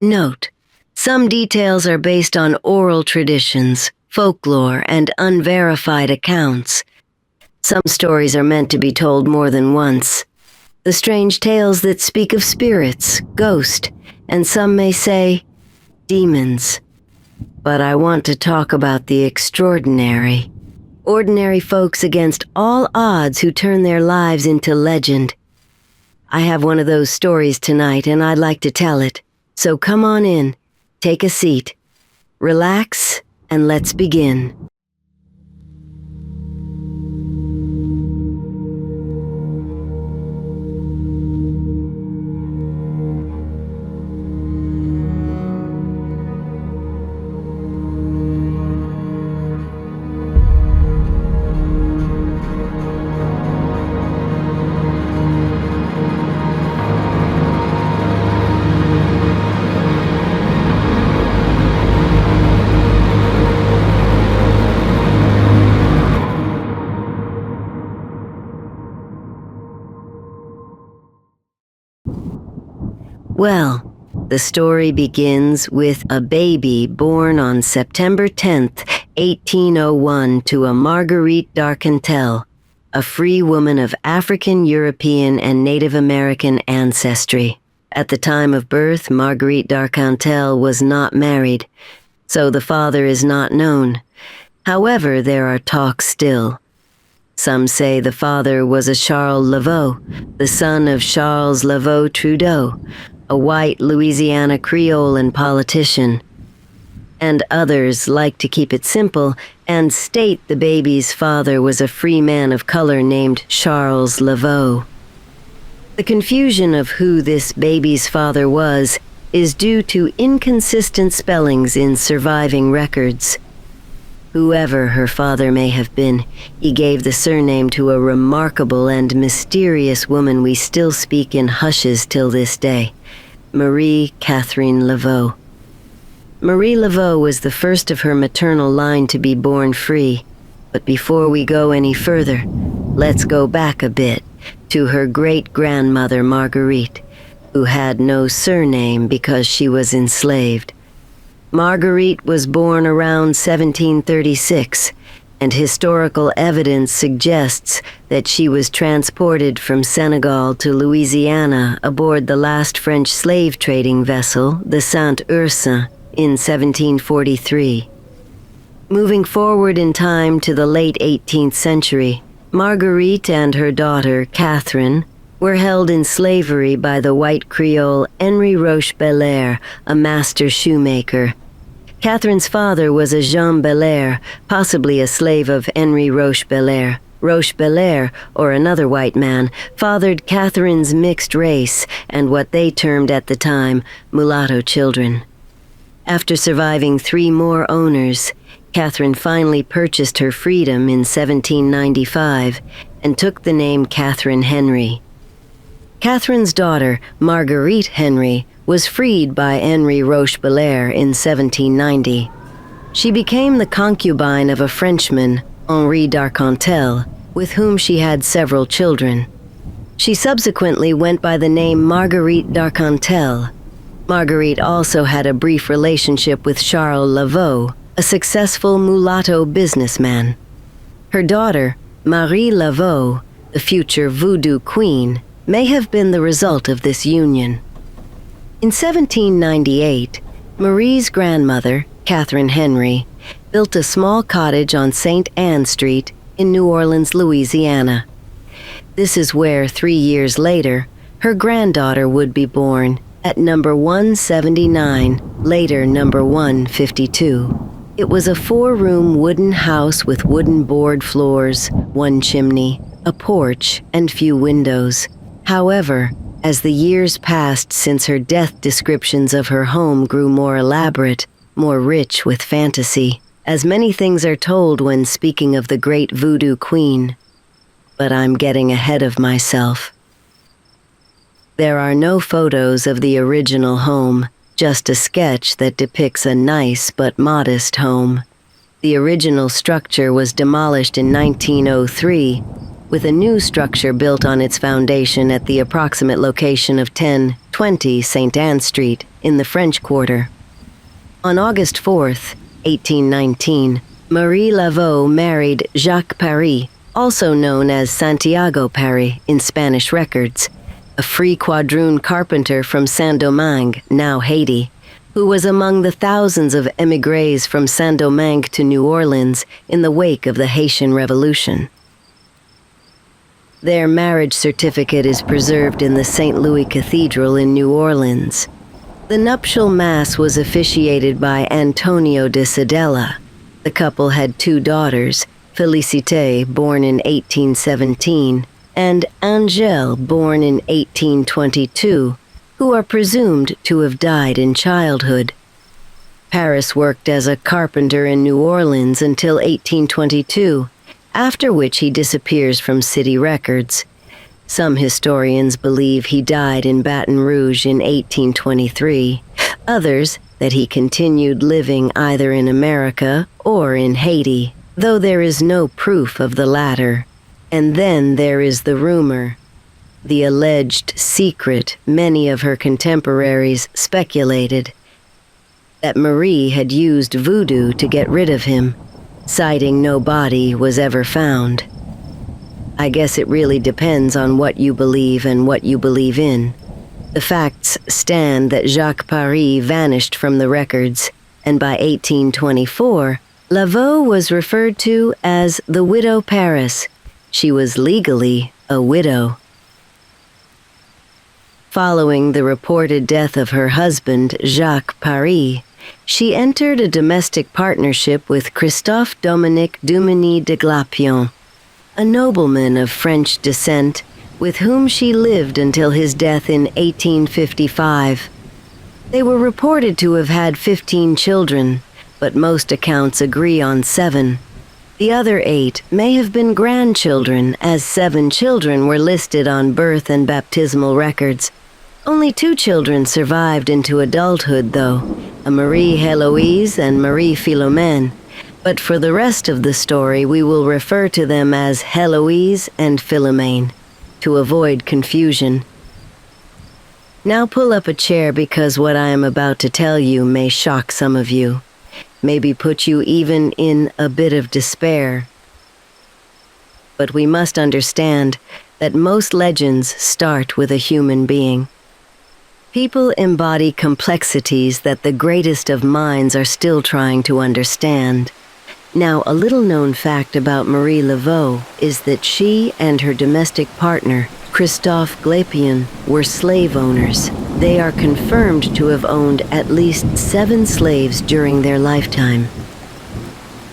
Note: some details are based on oral traditions, folklore, and unverified accounts. Some stories are meant to be told more than once. The strange tales that speak of spirits, ghosts, and some may say, demons. But I want to talk about the extraordinary. Ordinary folks against all odds who turn their lives into legend. I have one of those stories tonight, and I'd like to tell it. So come on in, take a seat, relax, and let's begin. Well, the story begins with a baby born on September 10th, 1801 to a Marguerite D'Arcantel, a free woman of African, European, and Native American ancestry. At the time of birth, Marguerite D'Arcantel was not married, so the father is not known. However, there are talks still. Some say the father was a Charles Laveau, the son of Charles Laveau Trudeau, a white Louisiana Creole and politician. And others like to keep it simple and state the baby's father was a free man of color named Charles Laveau. The confusion of who this baby's father was is due to inconsistent spellings in surviving records. Whoever her father may have been, he gave the surname to a remarkable and mysterious woman we still speak in hushes till this day, Marie Catherine Laveau. Marie Laveau was the first of her maternal line to be born free. But before we go any further, let's go back a bit to her great-grandmother Marguerite, who had no surname because she was enslaved. Marguerite was born around 1736, and historical evidence suggests that she was transported from Senegal to Louisiana aboard the last French slave-trading vessel, the Saint-Ursin, in 1743. Moving forward in time to the late 18th century, Marguerite and her daughter, Catherine, were held in slavery by the white Creole Henri Roche-Belair, a master shoemaker. Catherine's father was a Jean Belair, possibly a slave of Henri Roche-Belair. Roche-Belair, or another white man, fathered Catherine's mixed race and what they termed at the time mulatto children. After surviving 3 more owners, Catherine finally purchased her freedom in 1795 and took the name Catherine Henry. Catherine's daughter, Marguerite Henry, was freed by Henri Roche-Belair in 1790. She became the concubine of a Frenchman, Henri D'Arcantel, with whom she had several children. She subsequently went by the name Marguerite D'Arcantel. Marguerite also had a brief relationship with Charles Laveau, a successful mulatto businessman. Her daughter, Marie Laveau, the future Voodoo queen, may have been the result of this union. In 1798, Marie's grandmother, Catherine Henry, built a small cottage on St. Anne Street in New Orleans, Louisiana. This is where 3 years later, her granddaughter would be born at number 179, later number 152. It was a 4-room wooden house with wooden board floors, 1 chimney, a porch, and few windows. However, as the years passed since her death, descriptions of her home grew more elaborate, more rich with fantasy, as many things are told when speaking of the great Voodoo queen. But I'm getting ahead of myself. There are no photos of the original home, just a sketch that depicts a nice but modest home. The original structure was demolished in 1903, with a new structure built on its foundation at the approximate location of 10 20 St. Anne Street in the French Quarter. On August 4th, 1819, Marie Laveau married Jacques Paris, also known as Santiago Paris in Spanish records, a free quadroon carpenter from Saint-Domingue, now Haiti, who was among the thousands of émigrés from Saint-Domingue to New Orleans in the wake of the Haitian Revolution. Their marriage certificate is preserved in the St. Louis Cathedral in New Orleans. The nuptial mass was officiated by Antonio de Sedela. The couple had 2 daughters, Félicité, born in 1817, and Angèle, born in 1822, who are presumed to have died in childhood. Paris worked as a carpenter in New Orleans until 1822, after which he disappears from city records. Some historians believe he died in Baton Rouge in 1823, others that he continued living either in America or in Haiti, though there is no proof of the latter. And then there is the rumor, the alleged secret many of her contemporaries speculated, that Marie had used voodoo to get rid of him, citing no body was ever found. I guess it really depends on what you believe and what you believe in. The facts stand that Jacques Paris vanished from the records, and by 1824, Laveau was referred to as the Widow Paris. She was legally a widow. Following the reported death of her husband, Jacques Paris, she entered a domestic partnership with Christophe Dominique Duminy de Glapion, a nobleman of French descent with whom she lived until his death in 1855. They were reported to have had 15 children, but most accounts agree on 7. The other 8 may have been grandchildren, as 7 children were listed on birth and baptismal records. Only 2 children survived into adulthood, though, a Marie Héloïse and Marie Philomène. But for the rest of the story, we will refer to them as Héloïse and Philomène, to avoid confusion. Now pull up a chair because what I am about to tell you may shock some of you, maybe put you even in a bit of despair. But we must understand that most legends start with a human being. People embody complexities that the greatest of minds are still trying to understand. Now, a little-known fact about Marie Laveau is that she and her domestic partner, Christophe Glapion, were slave owners. They are confirmed to have owned at least 7 slaves during their lifetime.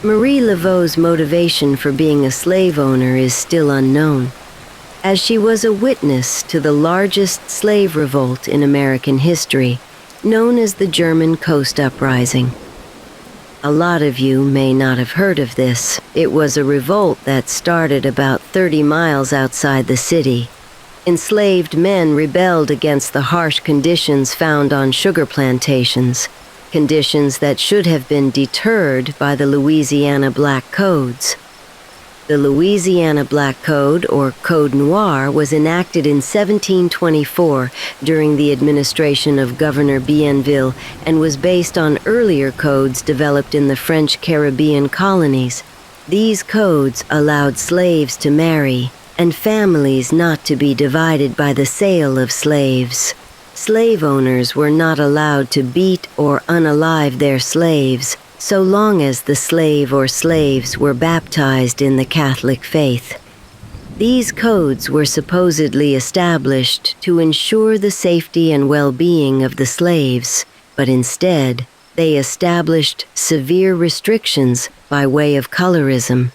Marie Laveau's motivation for being a slave owner is still unknown, as she was a witness to the largest slave revolt in American history, known as the German Coast Uprising. A lot of you may not have heard of this. It was a revolt that started about 30 miles outside the city. Enslaved men rebelled against the harsh conditions found on sugar plantations, conditions that should have been deterred by the Louisiana Black Codes. The Louisiana Black Code, or Code Noir, was enacted in 1724 during the administration of Governor Bienville and was based on earlier codes developed in the French Caribbean colonies. These codes allowed slaves to marry and families not to be divided by the sale of slaves. Slave owners were not allowed to beat or unalive their slaves, so long as the slave or slaves were baptized in the Catholic faith. These codes were supposedly established to ensure the safety and well-being of the slaves, but instead, they established severe restrictions by way of colorism.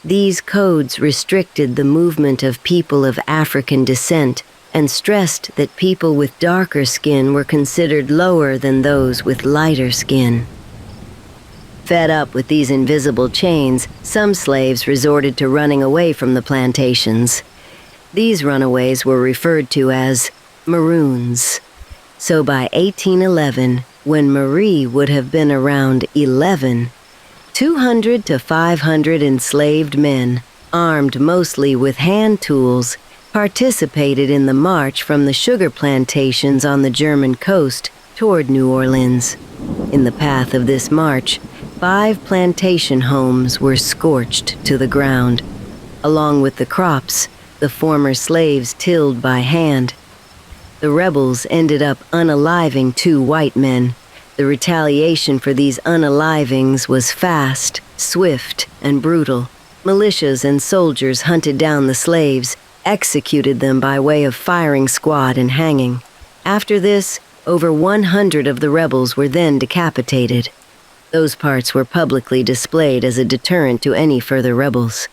These codes restricted the movement of people of African descent and stressed that people with darker skin were considered lower than those with lighter skin. Fed up with these invisible chains, some slaves resorted to running away from the plantations. These runaways were referred to as maroons. So by 1811, when Marie would have been around 11, 200 to 500 enslaved men, armed mostly with hand tools, participated in the march from the sugar plantations on the German coast toward New Orleans. In the path of this march, 5 plantation homes were scorched to the ground, along with the crops the former slaves tilled by hand. The rebels ended up unaliving 2 white men. The retaliation for these unalivings was fast, swift, and brutal. Militias and soldiers hunted down the slaves, executed them by way of firing squad and hanging. After this, over 100 of the rebels were then decapitated. Those parts were publicly displayed as a deterrent to any further rebels.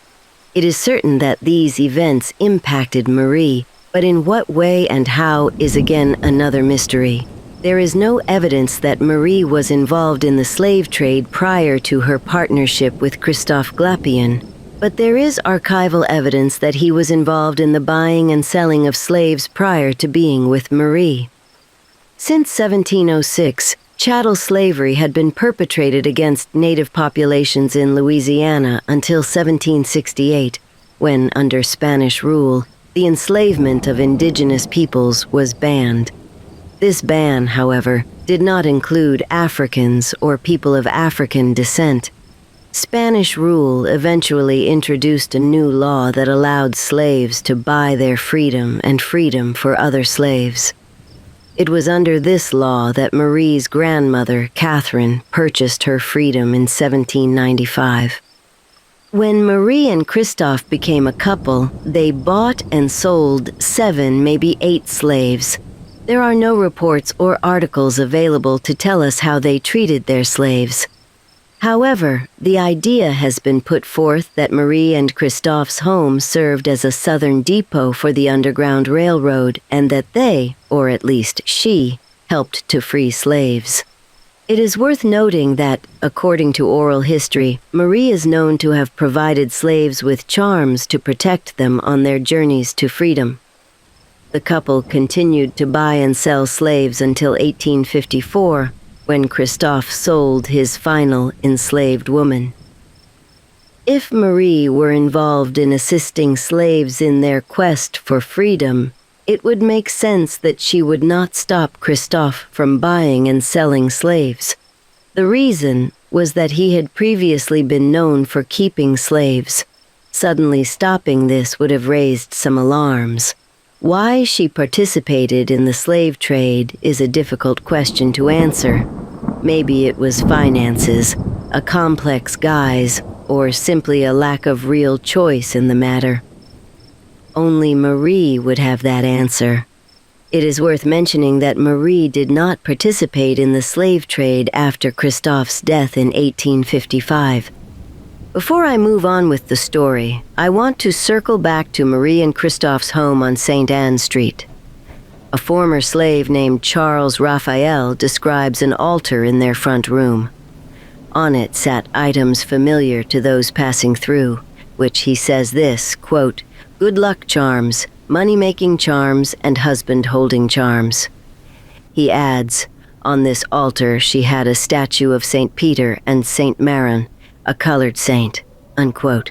It is certain that these events impacted Marie, but in what way and how is again another mystery. There is no evidence that Marie was involved in the slave trade prior to her partnership with Christophe Glapion, but there is archival evidence that he was involved in the buying and selling of slaves prior to being with Marie. Since 1706, chattel slavery had been perpetrated against native populations in Louisiana until 1768, when, under Spanish rule, the enslavement of indigenous peoples was banned. This ban, however, did not include Africans or people of African descent. Spanish rule eventually introduced a new law that allowed slaves to buy their freedom and freedom for other slaves. It was under this law that Marie's grandmother, Catherine, purchased her freedom in 1795. When Marie and Christophe became a couple, they bought and sold 7, maybe 8 slaves. There are no reports or articles available to tell us how they treated their slaves. However, the idea has been put forth that Marie and Christophe's home served as a southern depot for the Underground Railroad and that they, or at least she, helped to free slaves. It is worth noting that, according to oral history, Marie is known to have provided slaves with charms to protect them on their journeys to freedom. The couple continued to buy and sell slaves until 1854, when Christophe sold his final enslaved woman. If Marie were involved in assisting slaves in their quest for freedom, it would make sense that she would not stop Christophe from buying and selling slaves. The reason was that he had previously been known for keeping slaves. Suddenly stopping this would have raised some alarms. Why she participated in the slave trade is a difficult question to answer. Maybe it was finances, a complex guise, or simply a lack of real choice in the matter. Only Marie would have that answer. It is worth mentioning that Marie did not participate in the slave trade after Christophe's death in 1855. Before I move on with the story, I want to circle back to Marie and Christophe's home on St. Anne Street. A former slave named Charles Raphael describes an altar in their front room. On it sat items familiar to those passing through, which he says this, quote, "Good luck charms, money-making charms, and husband-holding charms." He adds, on this altar she had a statue of St. Peter and St. Maron, a colored saint, unquote.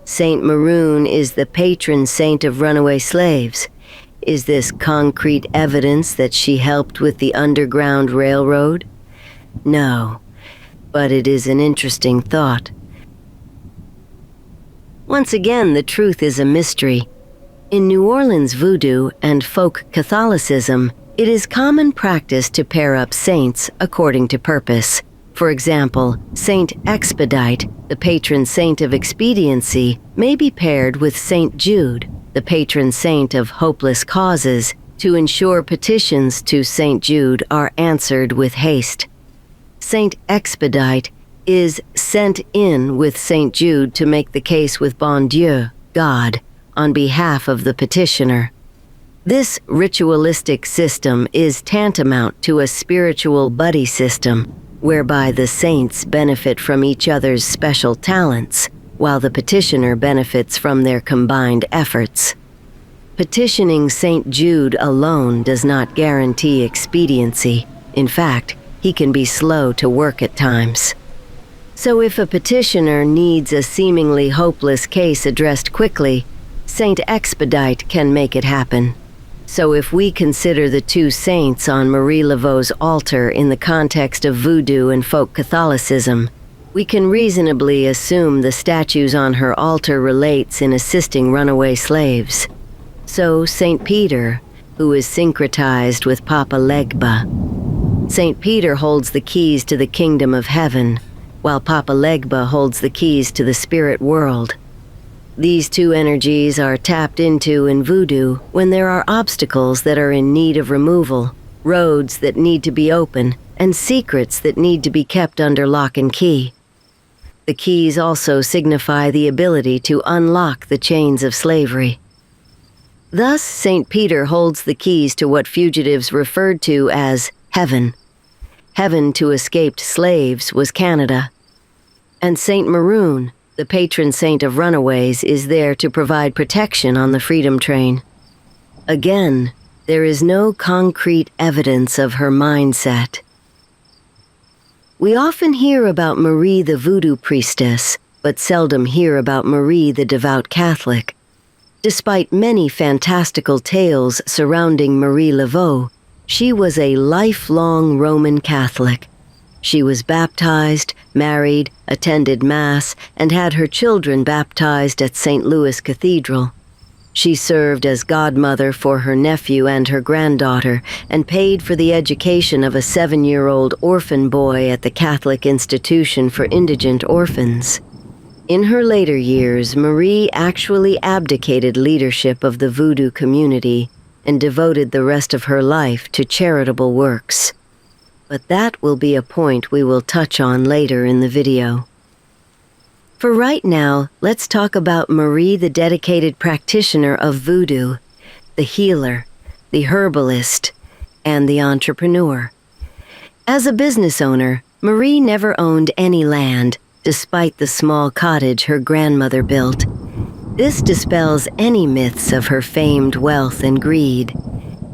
St. Maroon is the patron saint of runaway slaves. Is this concrete evidence that she helped with the Underground Railroad? No, but it is an interesting thought. Once again, the truth is a mystery. In New Orleans Voodoo and folk Catholicism, it is common practice to pair up saints according to purpose. For example, Saint Expedite, the patron saint of expediency, may be paired with Saint Jude, the patron saint of hopeless causes, to ensure petitions to Saint Jude are answered with haste. Saint Expedite is sent in with Saint Jude to make the case with Bon Dieu, God, on behalf of the petitioner. This ritualistic system is tantamount to a spiritual buddy system, whereby the saints benefit from each other's special talents, while the petitioner benefits from their combined efforts. Petitioning St. Jude alone does not guarantee expediency. In fact, he can be slow to work at times. So if a petitioner needs a seemingly hopeless case addressed quickly, Saint Expedite can make it happen. So if we consider the two saints on Marie Laveau's altar in the context of Voodoo and folk Catholicism, we can reasonably assume the statues on her altar relates in assisting runaway slaves. So Saint Peter, who is syncretized with Papa Legba. Saint Peter holds the keys to the kingdom of heaven, while Papa Legba holds the keys to the spirit world. These two energies are tapped into in Voodoo when there are obstacles that are in need of removal, roads that need to be open, and secrets that need to be kept under lock and key. The keys also signify the ability to unlock the chains of slavery. Thus, St. Peter holds the keys to what fugitives referred to as heaven. Heaven to escaped slaves was Canada. And St. Maroon, the patron saint of runaways, is there to provide protection on the freedom train. Again, there is no concrete evidence of her mindset. We often hear about Marie the Voodoo priestess, but seldom hear about Marie the devout Catholic. Despite many fantastical tales surrounding Marie Laveau, she was a lifelong Roman Catholic. She was baptized, married, attended Mass, and had her children baptized at St. Louis Cathedral. She served as godmother for her nephew and her granddaughter, and paid for the education of a 7-year-old orphan boy at the Catholic Institution for Indigent Orphans. In her later years, Marie actually abdicated leadership of the Voodoo community and devoted the rest of her life to charitable works. But that will be a point we will touch on later in the video. For right now, let's talk about Marie, the dedicated practitioner of Voodoo, the healer, the herbalist, and the entrepreneur. As a business owner, Marie never owned any land, despite the small cottage her grandmother built. This dispels any myths of her famed wealth and greed.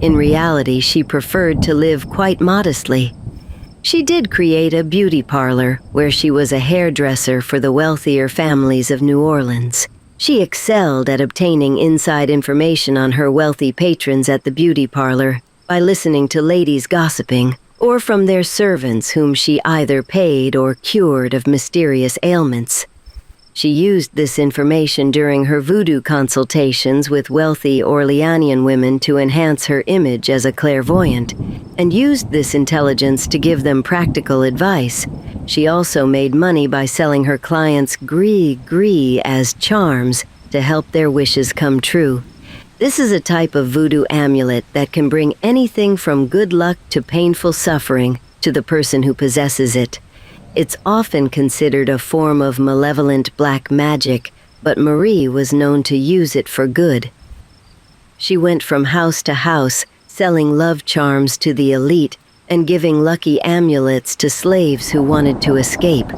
In reality, she preferred to live quite modestly. She did create a beauty parlor where she was a hairdresser for the wealthier families of New Orleans. She excelled at obtaining inside information on her wealthy patrons at the beauty parlor by listening to ladies gossiping, or from their servants whom she either paid or cured of mysterious ailments. She used this information during her voodoo consultations with wealthy Orleanian women to enhance her image as a clairvoyant, and used this intelligence to give them practical advice. She also made money by selling her clients gris-gris as charms to help their wishes come true. This is a type of voodoo amulet that can bring anything from good luck to painful suffering to the person who possesses it. It's often considered a form of malevolent black magic, but Marie was known to use it for good. She went from house to house, selling love charms to the elite and giving lucky amulets to slaves who wanted to escape.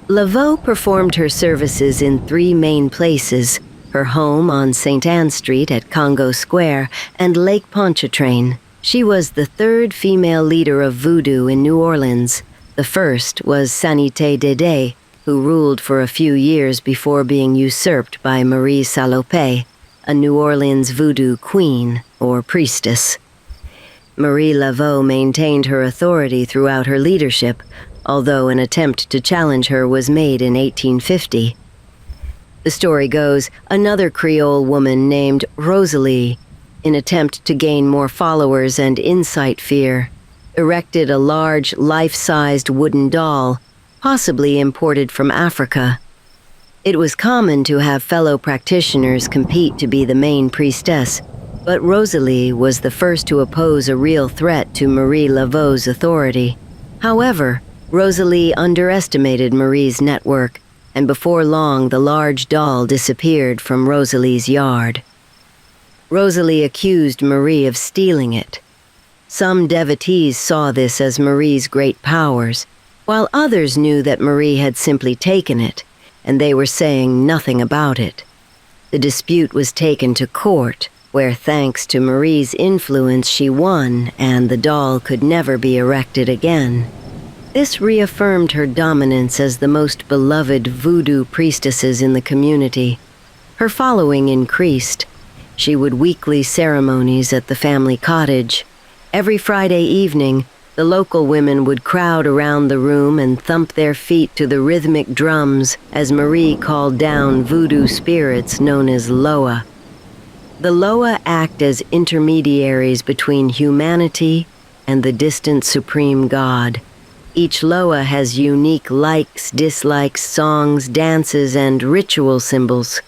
Laveau performed her services in 3 main places: her home on St. Anne Street at Congo Square and Lake Pontchartrain. She was the 3rd female leader of Voodoo in New Orleans. The first was Sanité Dédé, who ruled for a few years before being usurped by Marie Salopé, a New Orleans Voodoo queen or priestess. Marie Laveau maintained her authority throughout her leadership, although an attempt to challenge her was made in 1850. The story goes, another Creole woman named Rosalie, in attempt to gain more followers and incite fear, erected a large, life-sized wooden doll, possibly imported from Africa. It was common to have fellow practitioners compete to be the main priestess, but Rosalie was the first to oppose a real threat to Marie Laveau's authority. However, Rosalie underestimated Marie's network, and before long the large doll disappeared from Rosalie's yard. Rosalie accused Marie of stealing it. Some devotees saw this as Marie's great powers, while others knew that Marie had simply taken it, and they were saying nothing about it. The dispute was taken to court, where thanks to Marie's influence she won, and the doll could never be erected again. This reaffirmed her dominance as the most beloved voodoo priestesses in the community, Her following increased. She would weekly ceremonies at the family cottage. Every Friday evening, the local women would crowd around the room and thump their feet to the rhythmic drums as Marie called down voodoo spirits known as Loa. The Loa act as intermediaries between humanity and the distant supreme god. Each Loa has unique likes, dislikes, songs, dances, and ritual symbols.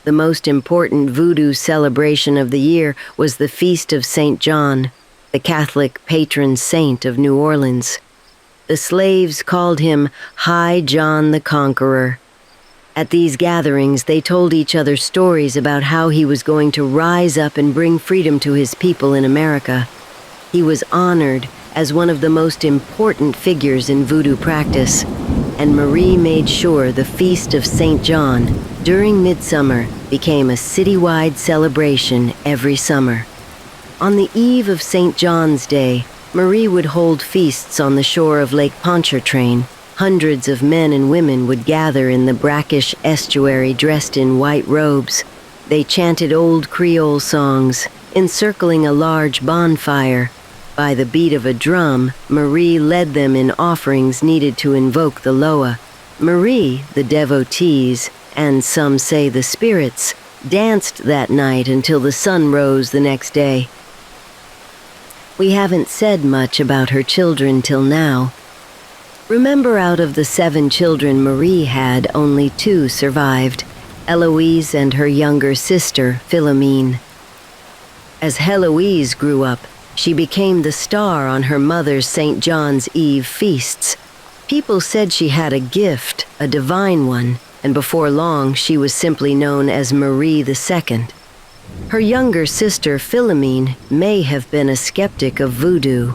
The most important voodoo celebration of the year was the Feast of St. John, the Catholic patron saint of New Orleans. The slaves called him High John the Conqueror. At these gatherings, they told each other stories about how he was going to rise up and bring freedom to his people in America. He was honored as one of the most important figures in voodoo practice, and Marie made sure the Feast of St. John during midsummer became a citywide celebration every summer. On the eve of St. John's Day, Marie would hold feasts on the shore of Lake Pontchartrain. Hundreds of men and women would gather in the brackish estuary dressed in white robes. They chanted old Creole songs, encircling a large bonfire. By the beat of a drum, Marie led them in offerings needed to invoke the Loa. Marie, the devotees, and some say the spirits, danced that night until the sun rose the next day. We haven't said much about her children till now. Remember, out of the 7 children Marie had, only 2 survived, Eloise and her younger sister, Philomene. As Heloise grew up, she became the star on her mother's St. John's Eve feasts. People said she had a gift, a divine one, and before long she was simply known as Marie II. Her younger sister, Philomene, may have been a skeptic of voodoo.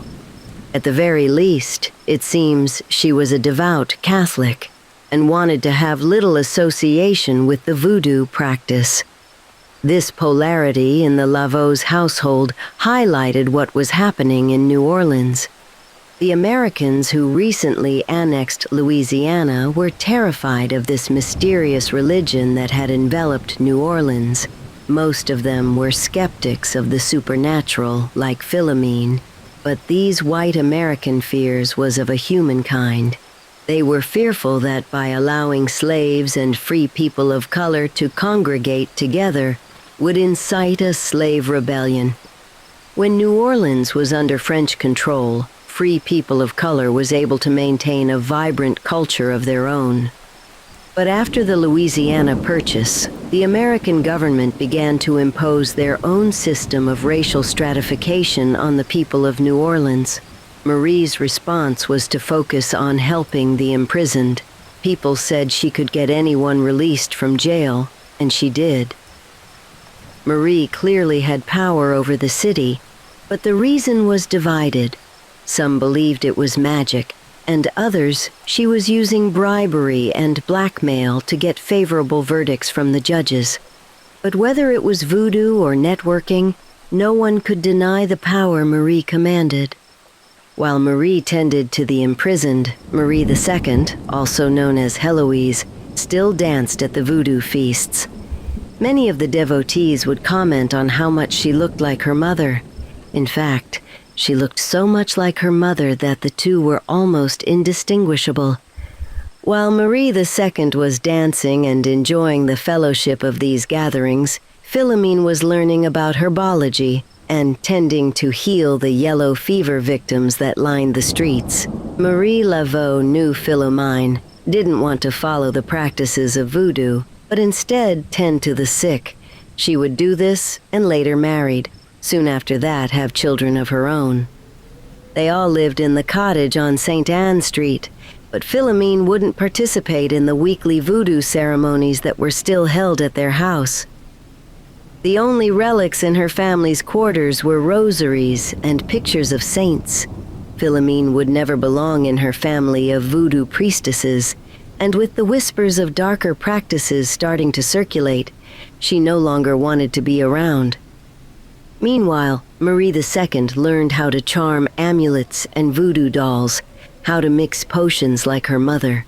At the very least, it seems she was a devout Catholic and wanted to have little association with the voodoo practice. This polarity in the Laveau's household highlighted what was happening in New Orleans. The Americans who recently annexed Louisiana were terrified of this mysterious religion that had enveloped New Orleans. Most of them were skeptics of the supernatural, like Philomene, but these white American fears was of a human kind. They were fearful that by allowing slaves and free people of color to congregate together would incite a slave rebellion. When New Orleans was under French control, free people of color was able to maintain a vibrant culture of their own. But after the Louisiana Purchase, the American government began to impose their own system of racial stratification on the people of New Orleans. Marie's response was to focus on helping the imprisoned. People said she could get anyone released from jail, and she did. Marie clearly had power over the city, but the reason was divided. Some believed it was magic, and others she was using bribery and blackmail to get favorable verdicts from the judges. But whether it was voodoo or networking, no one could deny the power Marie commanded. While Marie tended to the imprisoned, Marie II, also known as Heloise, still danced at the voodoo feasts. Many of the devotees would comment on how much she looked like her mother. In fact, she looked so much like her mother that the two were almost indistinguishable. While Marie II was dancing and enjoying the fellowship of these gatherings, Philomene was learning about herbology and tending to heal the yellow fever victims that lined the streets. Marie Laveau knew Philomene didn't want to follow the practices of voodoo, but instead tend to the sick. She would do this and later married. Soon after that, have children of her own. They all lived in the cottage on St. Anne Street, but Philomene wouldn't participate in the weekly voodoo ceremonies that were still held at their house. The only relics in her family's quarters were rosaries and pictures of saints. Philomene would never belong in her family of voodoo priestesses, and with the whispers of darker practices starting to circulate, she no longer wanted to be around. Meanwhile, Marie II learned how to charm amulets and voodoo dolls, how to mix potions like her mother.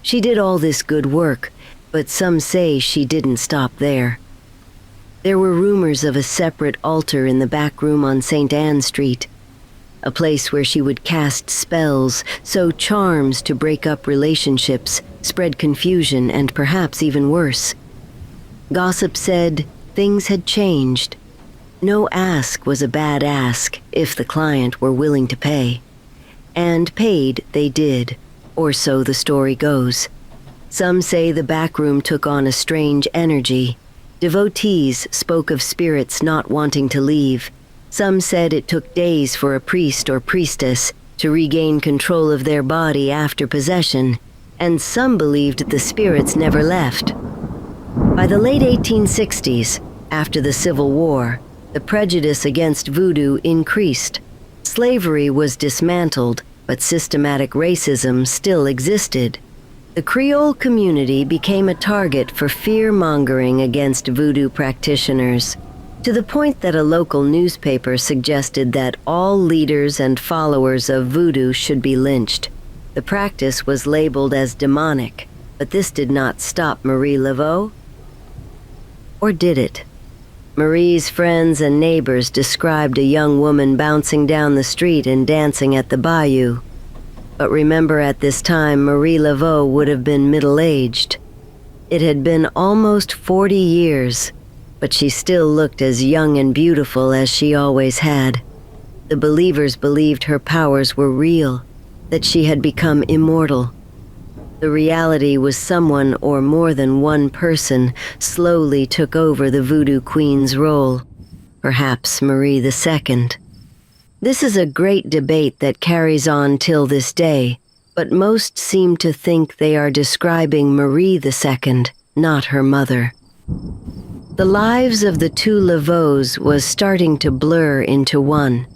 She did all this good work, But some say she didn't stop there. There were rumors of a separate altar in the back room on St. Anne Street, a place where she would cast spells, sow charms to break up relationships, spread confusion, and perhaps even worse. Gossip said things had changed. No ask was a bad ask if the client were willing to pay. And paid they did, or so the story goes. Some say the back room took on a strange energy. Devotees spoke of spirits not wanting to leave. Some said it took days for a priest or priestess to regain control of their body after possession, and some believed the spirits never left. By the late 1860s, after the Civil War, the prejudice against voodoo increased. Slavery was dismantled, but systematic racism still existed. The Creole community became a target for fear-mongering against voodoo practitioners, to the point that a local newspaper suggested that all leaders and followers of voodoo should be lynched. The practice was labeled as demonic, but this did not stop Marie Laveau. Or did it? Marie's friends and neighbors described a young woman bouncing down the street and dancing at the bayou. But remember, at this time, Marie Laveau would have been middle-aged. It had been almost 40 years, but she still looked as young and beautiful as she always had. The believers believed her powers were real, that she had become immortal. The reality was someone or more than one person slowly took over the voodoo queen's role, perhaps Marie II. This is a great debate that carries on till this day, but most seem to think they are describing Marie II, not her mother. The lives of the two Laveaux was starting to blur into one.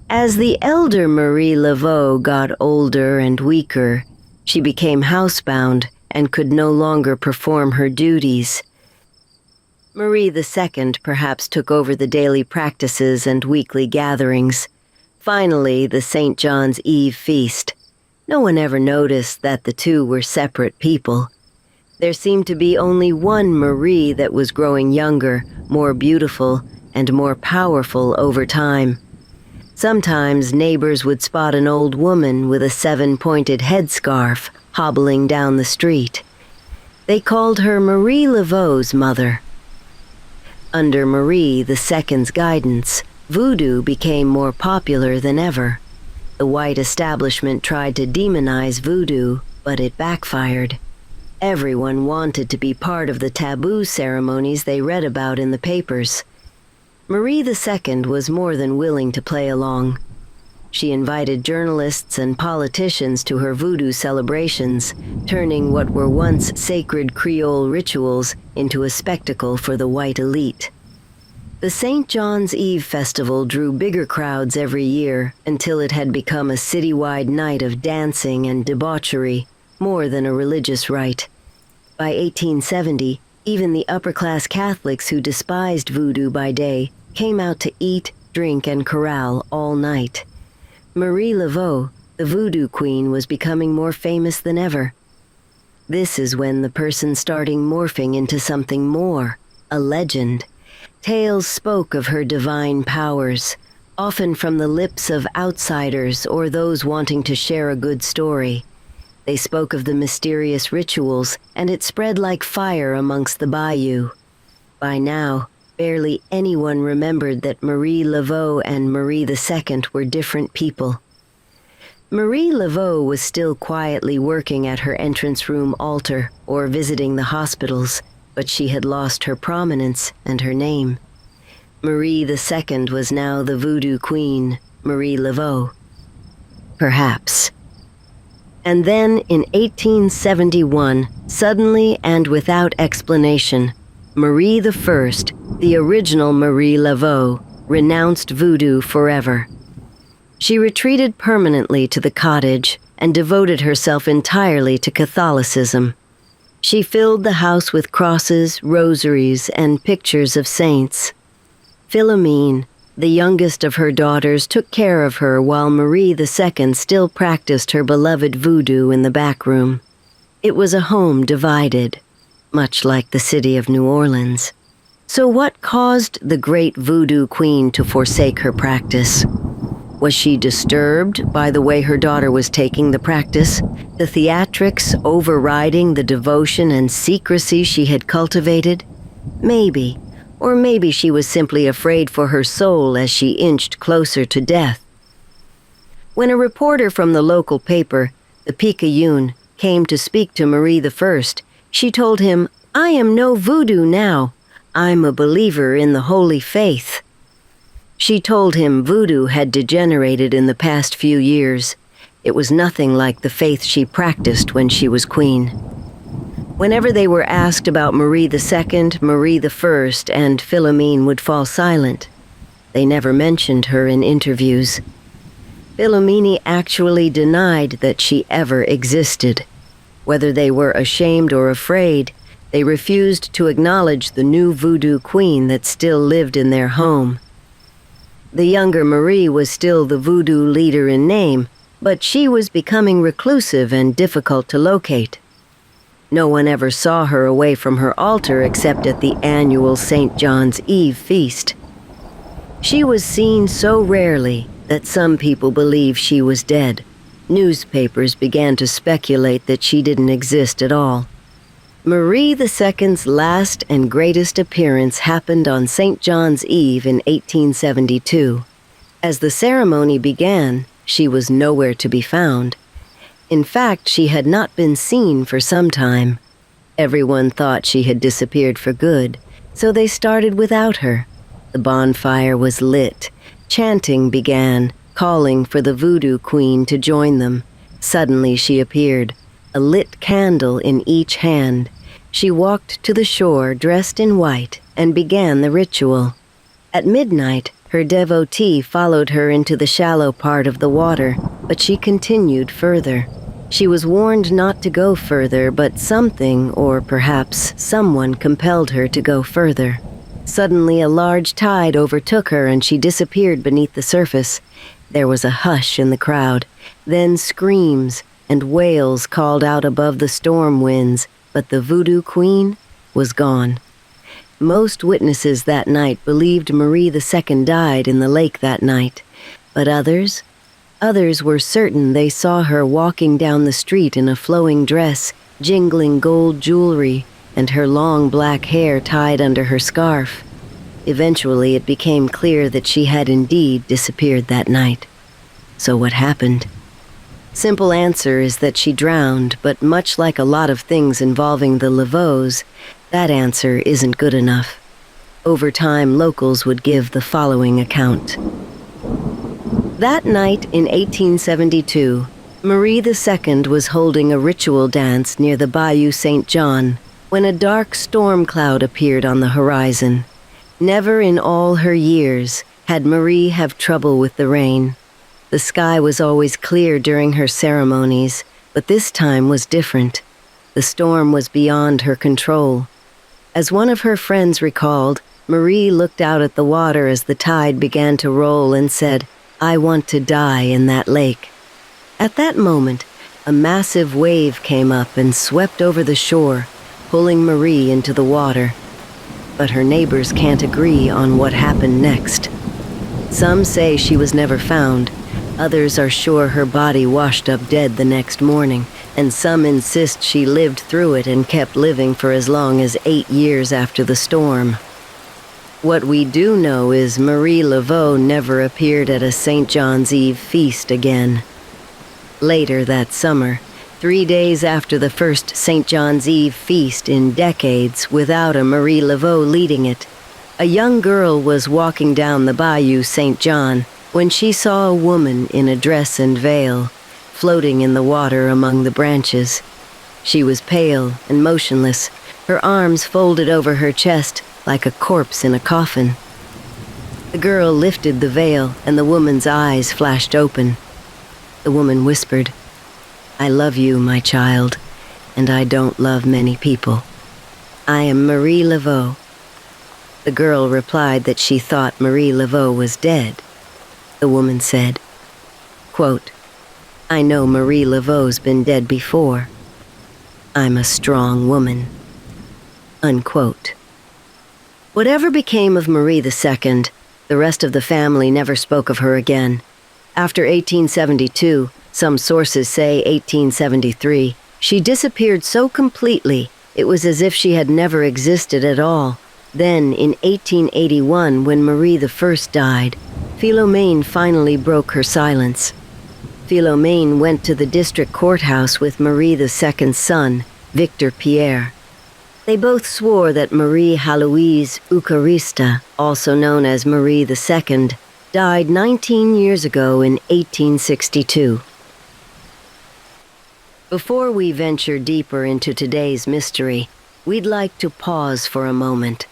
As the elder Marie Laveau got older and weaker, she became housebound and could no longer perform her duties. Marie II perhaps took over the daily practices and weekly gatherings. Finally, the St. John's Eve feast. No one ever noticed that the two were separate people. There seemed to be only one Marie that was growing younger, more beautiful, and more powerful over time. Sometimes neighbors would spot an old woman with a 7-pointed headscarf hobbling down the street. They called her Marie Laveau's mother. Under Marie II's guidance, voodoo became more popular than ever. The white establishment tried to demonize voodoo, but it backfired. Everyone wanted to be part of the taboo ceremonies they read about in the papers. Marie II was more than willing to play along. She invited journalists and politicians to her voodoo celebrations, turning what were once sacred Creole rituals into a spectacle for the white elite. The St. John's Eve festival drew bigger crowds every year until it had become a citywide night of dancing and debauchery, more than a religious rite. By 1870, even the upper-class Catholics who despised voodoo by day came out to eat, drink, and carouse all night. Marie Laveau, the voodoo queen, was becoming more famous than ever. This is when the person started morphing into something more, a legend. Tales spoke of her divine powers, often from the lips of outsiders or those wanting to share a good story. They spoke of the mysterious rituals, and it spread like fire amongst the bayou. By now, barely anyone remembered that Marie Laveau and Marie II were different people. Marie Laveau was still quietly working at her entrance room altar or visiting the hospitals, but she had lost her prominence and her name. Marie II was now the voodoo queen, Marie Laveau. Perhaps. And then, in 1871, suddenly and without explanation, Marie I, the original Marie Laveau, renounced voodoo forever. She retreated permanently to the cottage and devoted herself entirely to Catholicism. She filled the house with crosses, rosaries, and pictures of saints. Philomene, the youngest of her daughters, took care of her while Marie II still practiced her beloved voodoo in the back room. It was a home divided. much like the city of New Orleans. So what caused the great voodoo queen to forsake her practice? Was she disturbed by the way her daughter was taking the practice, the theatrics overriding the devotion and secrecy she had cultivated? Maybe. Or maybe she was simply afraid for her soul as she inched closer to death. When a reporter from the local paper, the Picayune, came to speak to Marie I, she told him, "I am no voodoo now. I'm a believer in the holy faith." She told him voodoo had degenerated in the past few years. It was nothing like the faith she practiced when she was queen. Whenever they were asked about Marie II, Marie I, and Philomene would fall silent. They never mentioned her in interviews. Philomene actually denied that she ever existed. Whether they were ashamed or afraid, they refused to acknowledge the new voodoo queen that still lived in their home. The younger Marie was still the voodoo leader in name, but she was becoming reclusive and difficult to locate. No one ever saw her away from her altar except at the annual St. John's Eve feast. She was seen so rarely that some people believe she was dead. Newspapers began to speculate that she didn't exist at all. Marie II's last and greatest appearance happened on St. John's Eve in 1872. As the ceremony began, she was nowhere to be found. In fact, she had not been seen for some time. Everyone thought she had disappeared for good, so they started without her. The bonfire was lit. Chanting began, calling for the voodoo queen to join them. Suddenly she appeared, a lit candle in each hand. She walked to the shore dressed in white and began the ritual. At midnight, her devotee followed her into the shallow part of the water, but she continued further. She was warned not to go further, but something, or perhaps someone, compelled her to go further. Suddenly a large tide overtook her and she disappeared beneath the surface. There was a hush in the crowd. Then screams and wails called out above the storm winds, but the voodoo queen was gone. Most witnesses that night believed Marie II died in the lake that night, but others were certain they saw her walking down the street in a flowing dress, jingling gold jewelry, and her long black hair tied under her scarf. Eventually it became clear that she had indeed disappeared that night. So what happened? Simple answer is that she drowned, but much like a lot of things involving the Laveaux, that answer isn't good enough. Over time, locals would give the following account. That night in 1872, Marie II was holding a ritual dance near the Bayou St. John when a dark storm cloud appeared on the horizon. Never in all her years had Marie have trouble with the rain. The sky was always clear during her ceremonies, but this time was different. The storm was beyond her control. As one of her friends recalled, Marie looked out at the water as the tide began to roll and said, "I want to die in that lake." At that moment, a massive wave came up and swept over the shore, pulling Marie into the water. But her neighbors can't agree on what happened next. Some say she was never found. Others are sure her body washed up dead the next morning, and some insist she lived through it and kept living for as long as 8 years after the storm. What we do know is Marie Laveau never appeared at a St. John's Eve feast again. Later that summer, 3 days after the first St. John's Eve feast in decades without a Marie Laveau leading it, a young girl was walking down the Bayou St. John when she saw a woman in a dress and veil, floating in the water among the branches. She was pale and motionless, her arms folded over her chest like a corpse in a coffin. The girl lifted the veil and the woman's eyes flashed open. The woman whispered, "I love you, my child, and I don't love many people. I am Marie Laveau." The girl replied that she thought Marie Laveau was dead. The woman said, quote, "I know Marie Laveau's been dead before. I'm a strong woman." Unquote. Whatever became of Marie II, the rest of the family never spoke of her again. After 1872, some sources say 1873, she disappeared so completely it was as if she had never existed at all. Then, in 1881, when Marie I died, Philomene finally broke her silence. Philomene went to the district courthouse with Marie II's son, Victor Pierre. They both swore that Marie Heloise Eucharista, also known as Marie II, died 19 years ago in 1862. Before we venture deeper into today's mystery, we'd like to pause for a moment.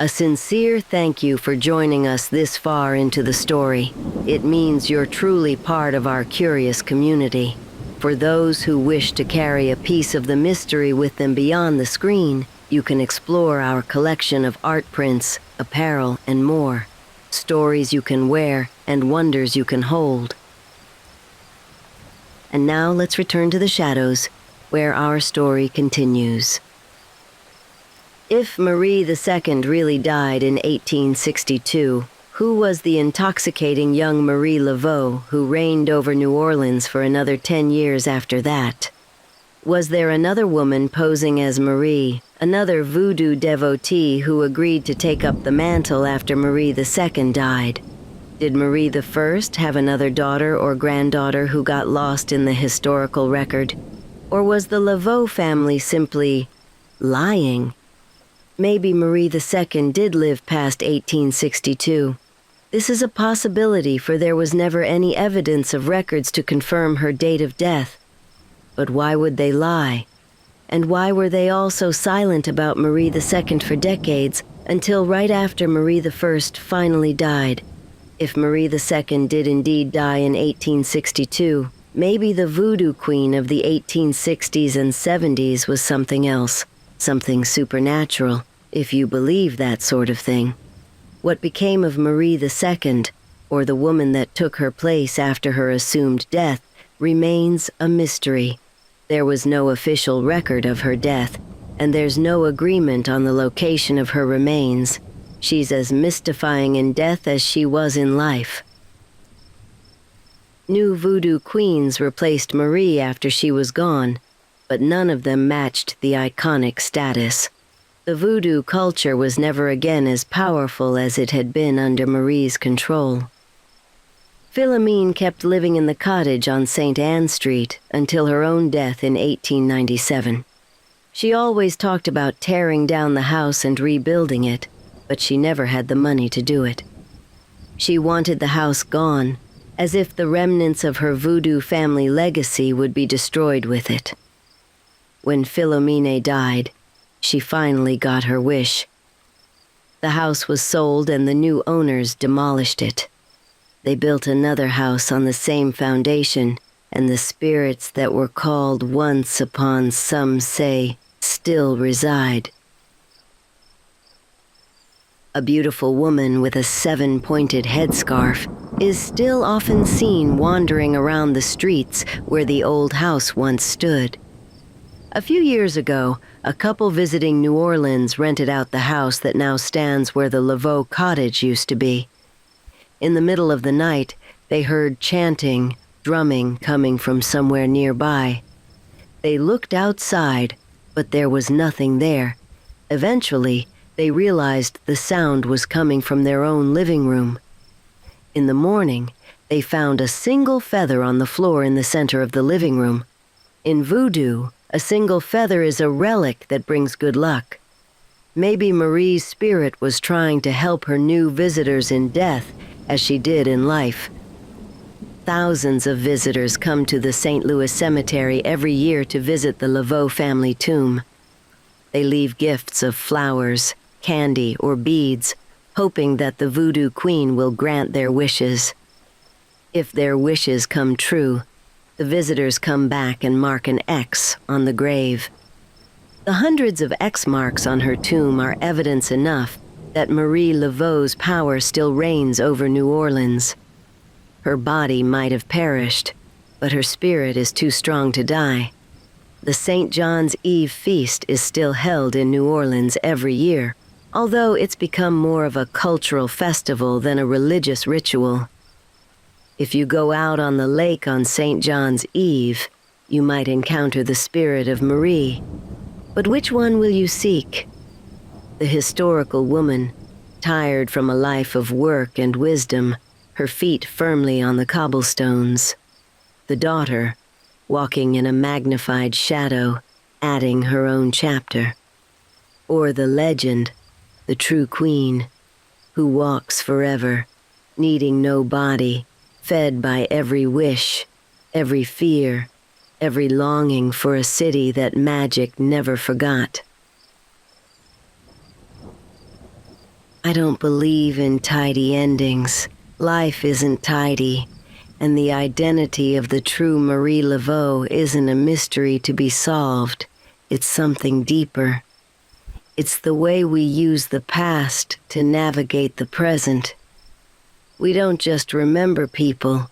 A sincere thank you for joining us this far into the story. It means you're truly part of our curious community. For those who wish to carry a piece of the mystery with them beyond the screen, you can explore our collection of art prints, apparel, and more. Stories you can wear and wonders you can hold. And now let's return to the shadows, where our story continues. If Marie II really died in 1862, who was the intoxicating young Marie Laveau who reigned over New Orleans for another 10 years after that? Was there another woman posing as Marie, another Voodoo devotee who agreed to take up the mantle after Marie II died? Did Marie I have another daughter or granddaughter who got lost in the historical record? Or was the Laveau family simply lying? Maybe Marie II did live past 1862. This is a possibility, for there was never any evidence of records to confirm her date of death. But why would they lie? And why were they all so silent about Marie II for decades, until right after Marie I finally died? If Marie II did indeed die in 1862, maybe the Voodoo queen of the 1860s and 70s was something else, something supernatural, if you believe that sort of thing. What became of Marie II, or the woman that took her place after her assumed death, remains a mystery. There was no official record of her death, and there's no agreement on the location of her remains. She's as mystifying in death as she was in life. New Voodoo queens replaced Marie after she was gone, but none of them matched the iconic status. The Voodoo culture was never again as powerful as it had been under Marie's control. Philomene kept living in the cottage on St. Anne Street until her own death in 1897. She always talked about tearing down the house and rebuilding it, but she never had the money to do it. She wanted the house gone, as if the remnants of her Voodoo family legacy would be destroyed with it. When Philomene died, she finally got her wish. The house was sold and the new owners demolished it. They built another house on the same foundation, and the spirits that were called once upon, some say, still reside. A beautiful woman with a 7-pointed headscarf is still often seen wandering around the streets where the old house once stood. A few years ago, a couple visiting New Orleans rented out the house that now stands where the Laveau cottage used to be. In the middle of the night, they heard chanting, drumming coming from somewhere nearby. They looked outside, but there was nothing there. Eventually, they realized the sound was coming from their own living room. In the morning, they found a single feather on the floor in the center of the living room. In Voodoo, a single feather is a relic that brings good luck. Maybe Marie's spirit was trying to help her new visitors in death as she did in life. Thousands of visitors come to the St. Louis Cemetery every year to visit the Laveau family tomb. They leave gifts of flowers, candy, or beads, hoping that the Voodoo queen will grant their wishes. If their wishes come true, the visitors come back and mark an X on the grave. The hundreds of X marks on her tomb are evidence enough that Marie Laveau's power still reigns over New Orleans. Her body might have perished, but her spirit is too strong to die. The St. John's Eve feast is still held in New Orleans every year, although it's become more of a cultural festival than a religious ritual. If you go out on the lake on St. John's Eve, you might encounter the spirit of Marie. But which one will you seek? The historical woman, tired from a life of work and wisdom, her feet firmly on the cobblestones. The daughter, walking in a magnified shadow, adding her own chapter. Or the legend, the true queen, who walks forever, needing no body, fed by every wish, every fear, every longing for a city that magic never forgot. I don't believe in tidy endings. Life isn't tidy, and the identity of the true Marie Laveau isn't a mystery to be solved. It's something deeper. It's the way we use the past to navigate the present. We don't just remember people.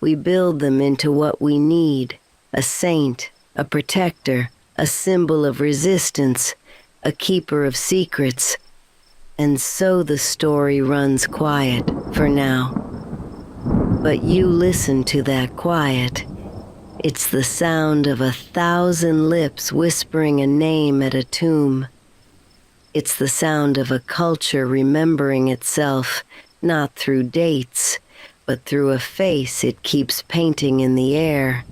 We build them into what we need: a saint, a protector, a symbol of resistance, a keeper of secrets. And so the story runs quiet for now. But you listen to that quiet. It's the sound of 1,000 lips whispering a name at a tomb. It's the sound of a culture remembering itself, not through dates, but through a face it keeps painting in the air.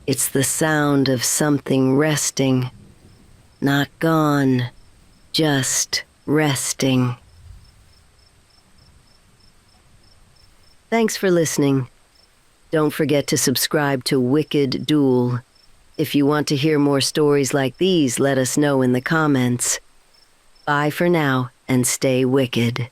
It's the sound of something resting, not gone, just resting. Thanks for listening. Don't forget to subscribe to Wicked Duel. If you want to hear more stories like these, let us know in the comments. Bye for now, and stay wicked.